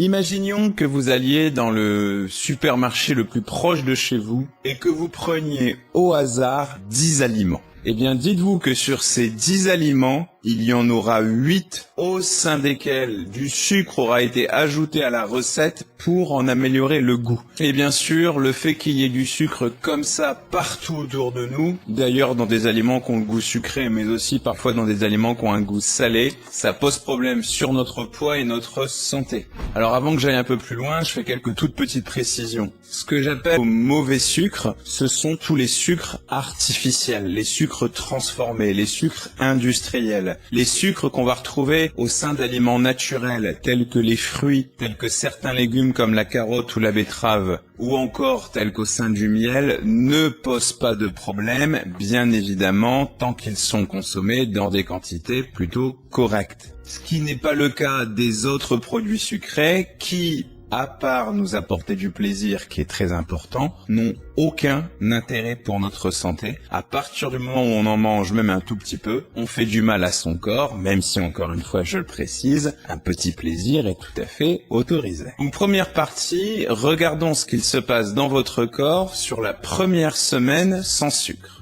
Imaginons que vous alliez dans le supermarché le plus proche de chez vous et que vous preniez au hasard 10 aliments. Eh bien, dites-vous que sur ces 10 aliments, il y en aura 8 au sein desquels du sucre aura été ajouté à la recette pour en améliorer le goût. Et bien sûr, le fait qu'il y ait du sucre comme ça partout autour de nous, d'ailleurs dans des aliments qui ont le goût sucré, mais aussi parfois dans des aliments qui ont un goût salé, ça pose problème sur notre poids et notre santé. Alors avant que j'aille un peu plus loin, je fais quelques toutes petites précisions. Ce que j'appelle mauvais sucre, ce sont tous les sucres artificiels, les sucres transformés, les sucres industriels, les sucres qu'on va retrouver au sein d'aliments naturels tels que les fruits, tels que certains légumes comme la carotte ou la betterave, ou encore tels qu'au sein du miel, ne posent pas de problème, bien évidemment, tant qu'ils sont consommés dans des quantités plutôt correctes. Ce qui n'est pas le cas des autres produits sucrés qui, à part nous apporter du plaisir qui est très important, n'ont aucun intérêt pour notre santé. À partir du moment où on en mange même un tout petit peu, on fait du mal à son corps, même si encore une fois je le précise, un petit plaisir est tout à fait autorisé. Donc première partie, regardons ce qu'il se passe dans votre corps sur la première semaine sans sucre.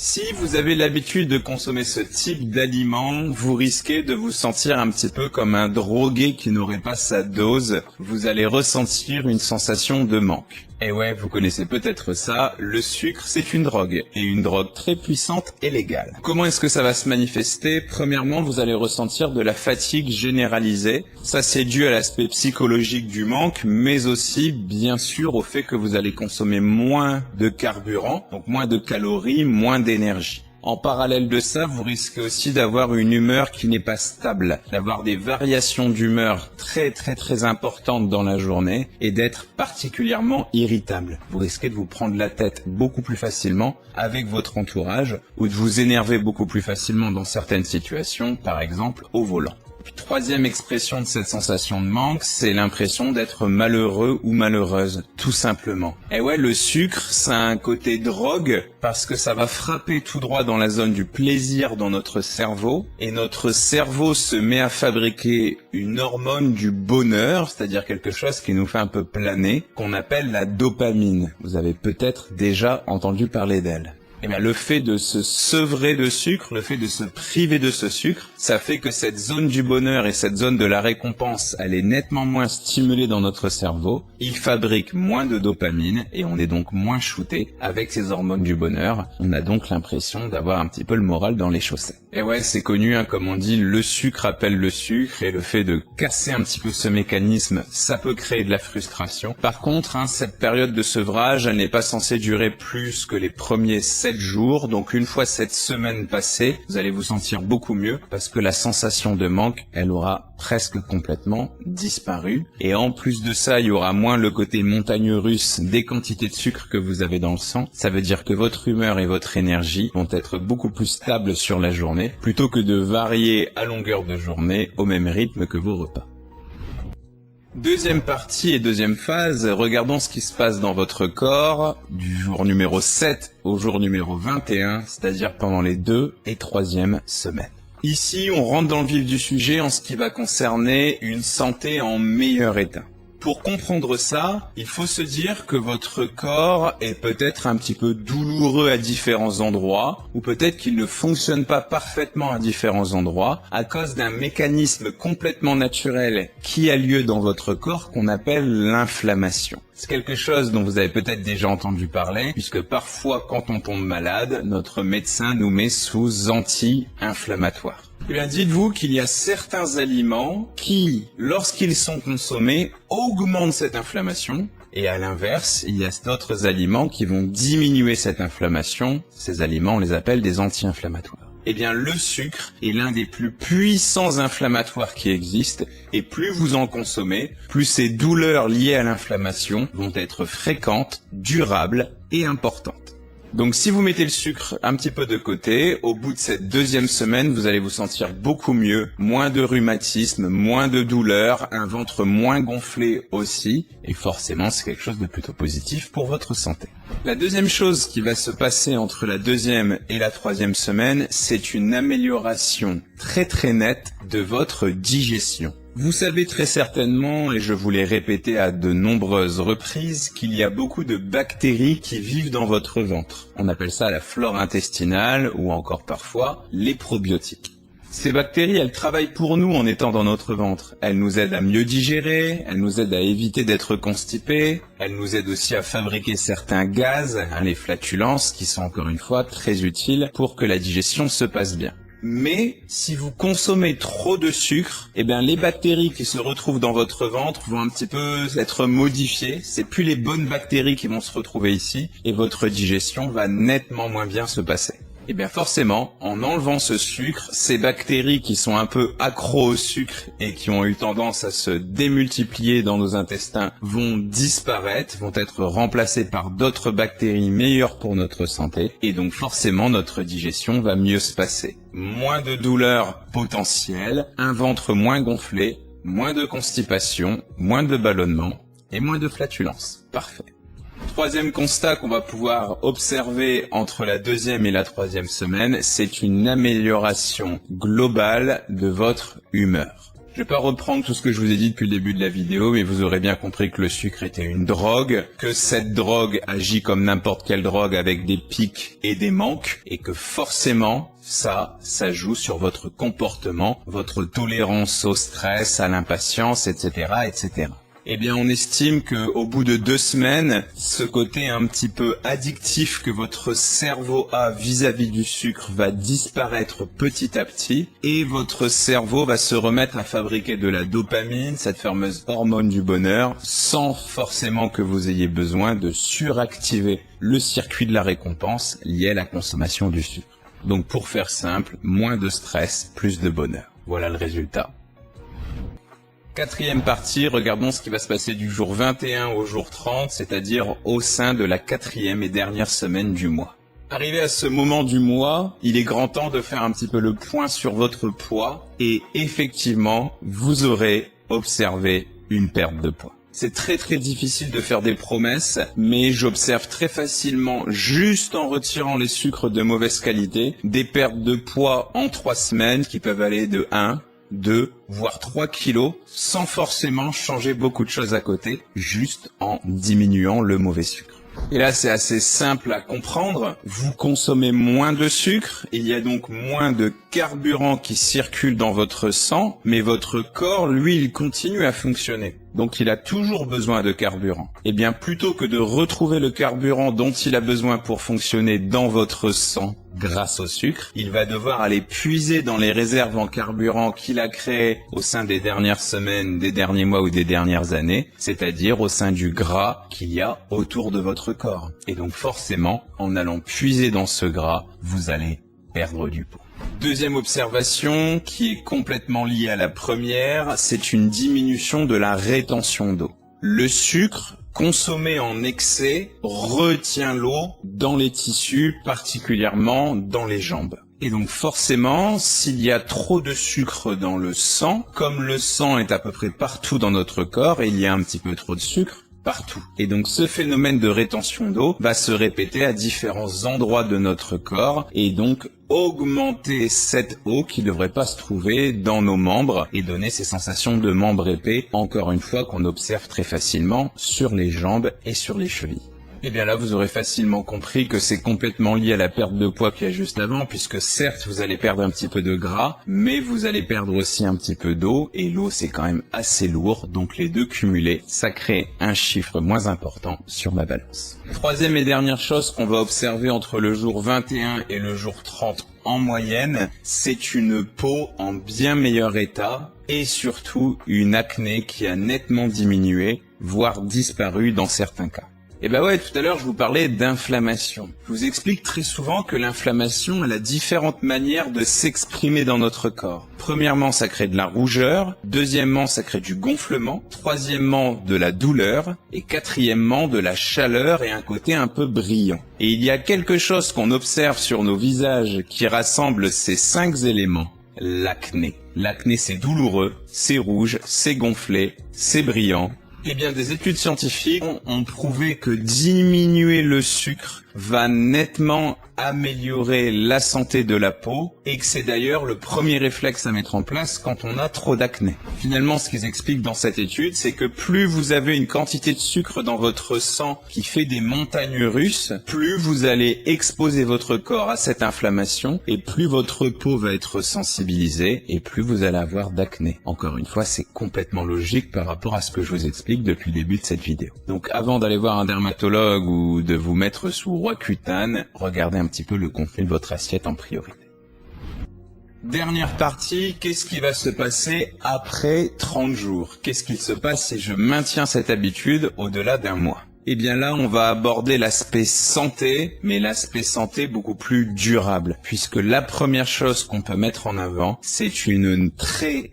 Si vous avez l'habitude de consommer ce type d'aliments, vous risquez de vous sentir un petit peu comme un drogué qui n'aurait pas sa dose. Vous allez ressentir une sensation de manque. Et ouais, vous connaissez peut-être ça, le sucre c'est une drogue, et une drogue très puissante et légale. Comment est-ce que ça va se manifester? Premièrement, vous allez ressentir de la fatigue généralisée. Ça c'est dû à l'aspect psychologique du manque, mais aussi bien sûr au fait que vous allez consommer moins de carburant, donc moins de calories, moins d'énergie. En parallèle de ça, vous risquez aussi d'avoir une humeur qui n'est pas stable, d'avoir des variations d'humeur très importantes dans la journée et d'être particulièrement irritable. Vous risquez de vous prendre la tête beaucoup plus facilement avec votre entourage ou de vous énerver beaucoup plus facilement dans certaines situations, par exemple au volant. Troisième expression de cette sensation de manque, c'est l'impression d'être malheureux ou malheureuse, tout simplement. Et ouais, le sucre, ça a un côté drogue, parce que ça va frapper tout droit dans la zone du plaisir dans notre cerveau, et notre cerveau se met à fabriquer une hormone du bonheur, c'est-à-dire quelque chose qui nous fait un peu planer, qu'on appelle la dopamine. Vous avez peut-être déjà entendu parler d'elle. Eh bien, le fait de se sevrer de sucre, le fait de se priver de ce sucre, ça fait que cette zone du bonheur et cette zone de la récompense, elle est nettement moins stimulée dans notre cerveau. Il fabrique moins de dopamine et on est donc moins shooté avec ces hormones du bonheur. On a donc l'impression d'avoir un petit peu le moral dans les chaussettes. Et ouais, c'est connu, hein, comme on dit, le sucre appelle le sucre et le fait de casser un petit peu ce mécanisme, ça peut créer de la frustration. Par contre, hein, cette période de sevrage, elle n'est pas censée durer plus que les premiers 7 jours, donc une fois cette semaine passée, vous allez vous sentir beaucoup mieux parce que la sensation de manque, elle aura presque complètement disparu. Et en plus de ça, il y aura moins le côté montagne russe des quantités de sucre que vous avez dans le sang. Ça veut dire que votre humeur et votre énergie vont être beaucoup plus stables sur la journée, plutôt que de varier à longueur de journée au même rythme que vos repas. Deuxième partie et deuxième phase, regardons ce qui se passe dans votre corps du jour numéro 7 au jour numéro 21, c'est-à-dire pendant les 2 et 3e semaines. Ici, on rentre dans le vif du sujet en ce qui va concerner une santé en meilleur état. Pour comprendre ça, il faut se dire que votre corps est peut-être un petit peu douloureux à différents endroits, ou peut-être qu'il ne fonctionne pas parfaitement à différents endroits, à cause d'un mécanisme complètement naturel qui a lieu dans votre corps qu'on appelle l'inflammation. C'est quelque chose dont vous avez peut-être déjà entendu parler, puisque parfois quand on tombe malade, notre médecin nous met sous anti-inflammatoires. Eh bien, dites-vous qu'il y a certains aliments qui, lorsqu'ils sont consommés, augmentent cette inflammation. Et à l'inverse, il y a d'autres aliments qui vont diminuer cette inflammation. Ces aliments, on les appelle des anti-inflammatoires. Eh bien, le sucre est l'un des plus puissants inflammatoires qui existent. Et plus vous en consommez, plus ces douleurs liées à l'inflammation vont être fréquentes, durables et importantes. Donc si vous mettez le sucre un petit peu de côté, au bout de cette 2e semaine, vous allez vous sentir beaucoup mieux, moins de rhumatisme, moins de douleurs, un ventre moins gonflé aussi, et forcément c'est quelque chose de plutôt positif pour votre santé. La deuxième chose qui va se passer entre la 2e et la 3e semaine, c'est une amélioration très nette de votre digestion. Vous savez très certainement, et je vous l'ai répété à de nombreuses reprises, qu'il y a beaucoup de bactéries qui vivent dans votre ventre. On appelle ça la flore intestinale ou encore parfois les probiotiques. Ces bactéries, elles travaillent pour nous en étant dans notre ventre. Elles nous aident à mieux digérer, elles nous aident à éviter d'être constipés, elles nous aident aussi à fabriquer certains gaz, les flatulences, qui sont encore une fois très utiles pour que la digestion se passe bien. Mais si vous consommez trop de sucre, les bactéries qui se retrouvent dans votre ventre vont un petit peu être modifiées. C'est plus les bonnes bactéries qui vont se retrouver ici et votre digestion va nettement moins bien se passer. Forcément, en enlevant ce sucre, ces bactéries qui sont un peu accros au sucre et qui ont eu tendance à se démultiplier dans nos intestins vont disparaître, vont être remplacées par d'autres bactéries meilleures pour notre santé et donc forcément notre digestion va mieux se passer. Moins de douleurs potentielles, un ventre moins gonflé, moins de constipation, moins de ballonnement et moins de flatulences. Parfait. Troisième constat qu'on va pouvoir observer entre la 2e et la 3e semaine, c'est une amélioration globale de votre humeur. Je vais pas reprendre tout ce que je vous ai dit depuis le début de la vidéo, mais vous aurez bien compris que le sucre était une drogue, que cette drogue agit comme n'importe quelle drogue avec des pics et des manques, et que forcément, ça joue sur votre comportement, votre tolérance au stress, à l'impatience, etc., etc. On estime qu'au bout de 2 semaines, ce côté un petit peu addictif que votre cerveau a vis-à-vis du sucre va disparaître petit à petit et votre cerveau va se remettre à fabriquer de la dopamine, cette fameuse hormone du bonheur, sans forcément que vous ayez besoin de suractiver le circuit de la récompense lié à la consommation du sucre. Donc pour faire simple, moins de stress, plus de bonheur. Voilà le résultat. 4e partie, regardons ce qui va se passer du jour 21 au jour 30, c'est-à-dire au sein de la 4e et dernière semaine du mois. Arrivé à ce moment du mois, il est grand temps de faire un petit peu le point sur votre poids et effectivement, vous aurez observé une perte de poids. C'est très difficile de faire des promesses, mais j'observe très facilement, juste en retirant les sucres de mauvaise qualité, des pertes de poids en 3 semaines qui peuvent aller de 1, 2, voire 3 kilos, sans forcément changer beaucoup de choses à côté, juste en diminuant le mauvais sucre. Et là, c'est assez simple à comprendre. Vous consommez moins de sucre, il y a donc moins de carburant qui circule dans votre sang, mais votre corps, lui, il continue à fonctionner. Donc il a toujours besoin de carburant. Plutôt que de retrouver le carburant dont il a besoin pour fonctionner dans votre sang grâce au sucre, il va devoir aller puiser dans les réserves en carburant qu'il a créées au sein des dernières semaines, des derniers mois ou des dernières années, c'est-à-dire au sein du gras qu'il y a autour de votre corps. Et donc forcément, en allant puiser dans ce gras, vous allez perdre du poids. Deuxième observation qui est complètement liée à la première, c'est une diminution de la rétention d'eau. Le sucre consommé en excès retient l'eau dans les tissus, particulièrement dans les jambes. Et donc forcément, s'il y a trop de sucre dans le sang, comme le sang est à peu près partout dans notre corps et il y a un petit peu trop de sucre, partout. Et donc ce phénomène de rétention d'eau va se répéter à différents endroits de notre corps et donc augmenter cette eau qui ne devrait pas se trouver dans nos membres et donner ces sensations de membres épais, encore une fois qu'on observe très facilement sur les jambes et sur les chevilles. Là, vous aurez facilement compris que c'est complètement lié à la perte de poids qu'il y a juste avant, puisque certes, vous allez perdre un petit peu de gras, mais vous allez perdre aussi un petit peu d'eau, et l'eau, c'est quand même assez lourd, donc les deux cumulés, ça crée un chiffre moins important sur ma balance. Troisième et dernière chose qu'on va observer entre le jour 21 et le jour 30 en moyenne, c'est une peau en bien meilleur état, et surtout une acné qui a nettement diminué, voire disparu dans certains cas. Tout à l'heure, je vous parlais d'inflammation. Je vous explique très souvent que l'inflammation, elle a différentes manières de s'exprimer dans notre corps. Premièrement, ça crée de la rougeur. Deuxièmement, ça crée du gonflement. Troisièmement, de la douleur. Et quatrièmement, de la chaleur et un côté un peu brillant. Et il y a quelque chose qu'on observe sur nos visages qui rassemble ces 5 éléments. L'acné. L'acné, c'est douloureux, c'est rouge, c'est gonflé, c'est brillant. Des études scientifiques ont prouvé que diminuer le sucre va nettement améliorer la santé de la peau et que c'est d'ailleurs le premier réflexe à mettre en place quand on a trop d'acné. Finalement, ce qu'ils expliquent dans cette étude, c'est que plus vous avez une quantité de sucre dans votre sang qui fait des montagnes russes, plus vous allez exposer votre corps à cette inflammation et plus votre peau va être sensibilisée et plus vous allez avoir d'acné. Encore une fois, c'est complètement logique par rapport à ce que je vous explique depuis le début de cette vidéo. Donc avant d'aller voir un dermatologue ou de vous mettre sous Roaccutane, regardez un petit peu le contenu de votre assiette en priorité. Dernière partie, qu'est-ce qui va se passer après 30 jours? Qu'est-ce qu'il se passe si je maintiens cette habitude au-delà d'un mois? Eh bien là, on va aborder l'aspect santé, mais l'aspect santé beaucoup plus durable, puisque la première chose qu'on peut mettre en avant, c'est une très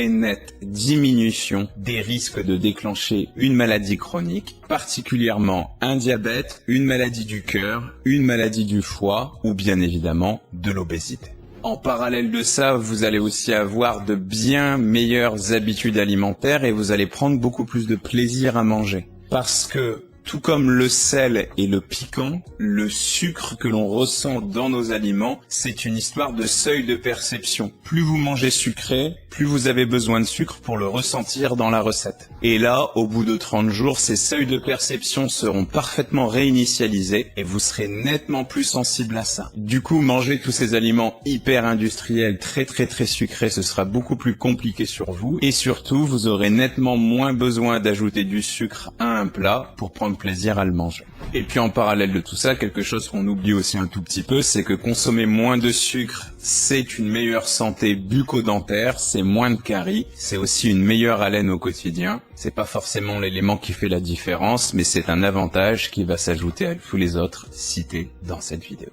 nette diminution des risques de déclencher une maladie chronique, particulièrement un diabète, une maladie du cœur, une maladie du foie ou bien évidemment de l'obésité. En parallèle de ça, vous allez aussi avoir de bien meilleures habitudes alimentaires et vous allez prendre beaucoup plus de plaisir à manger. Parce que, tout comme le sel et le piquant, le sucre que l'on ressent dans nos aliments, c'est une histoire de seuil de perception. Plus vous mangez sucré, plus vous avez besoin de sucre pour le ressentir dans la recette. Et là, au bout de 30 jours, ces seuils de perception seront parfaitement réinitialisés et vous serez nettement plus sensible à ça. Du coup, manger tous ces aliments hyper industriels, très sucrés, ce sera beaucoup plus compliqué sur vous. Et surtout, vous aurez nettement moins besoin d'ajouter du sucre à un plat pour prendre plaisir à le manger. Et puis en parallèle de tout ça, quelque chose qu'on oublie aussi un tout petit peu, c'est que consommer moins de sucre, c'est une meilleure santé bucco-dentaire, c'est moins de caries, c'est aussi une meilleure haleine au quotidien. C'est pas forcément l'élément qui fait la différence, mais c'est un avantage qui va s'ajouter à tous les autres cités dans cette vidéo.